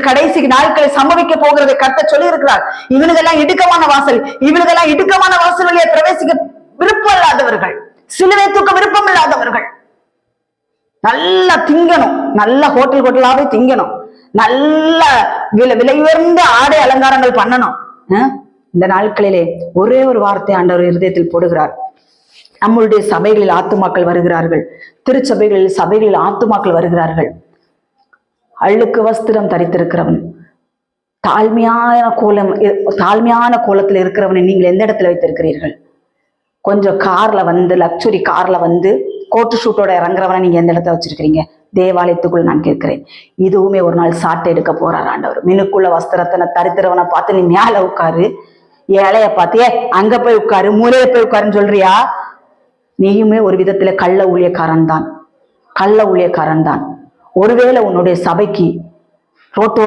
கடைசி நாட்களை சம்பவிக்க போகிறதை கர்த்தர் சொல்லி இருக்கிறார். இவனுக்கெல்லாம் இடுக்கமான வாசல், இவனுக்கெல்லாம் இடுக்கமான வாசல் வழியே பிரவேசிக்க விருப்பம் இல்லாதவர்கள், சிலுவை தூக்க விருப்பம் இல்லாதவர்கள், நல்லா திங்கணும், நல்ல ஹோட்டலாவே திங்கணும், நல்ல விலை உயர்ந்த ஆடை அலங்காரங்கள் பண்ணணும். இந்த நாட்களிலே ஒரே ஒரு வார்த்தை ஆண்டவர் இருதயத்தில் போடுகிறார். நம்மளுடைய சபைகளில் ஆத்துமாக்கள் வருகிறார்கள், திருச்சபைகளில் சபைகளில் ஆத்துமாக்கள் வருகிறார்கள். அழுக்கு வஸ்திரம் தரித்திருக்கிறவன், தாழ்மையான கோலத்தில் இருக்கிறவனை நீங்கள் எந்த இடத்துல வைத்திருக்கிறீர்கள்? கொஞ்சம் கார்ல வந்து, லக்ஸுரி கார்ல வந்து கோட்டு ஷூட்டோட இறங்குறவனை நீங்க எந்த இடத்துல வச்சிருக்கிறீங்க? தேவாலயத்துக்குள் நான் கேட்கிறேன். இதுவுமே ஒரு நாள் சாட்டை எடுக்க போறார் ஆண்டவர். மினுக்குள்ள வஸ்திரத்தை தரித்திரவனை பார்த்து நீ மேல உட்காரு, ஏழைய பார்த்தியே அங்க போய் உட்காரு, மூலையில போய் உட்காருன்னு சொல்றியா? நீயுமே ஒரு விதத்துல கள்ள ஊழியக்காரன் தான். ஒருவேளை உன்னுடைய சபைக்கு ரோட்டோ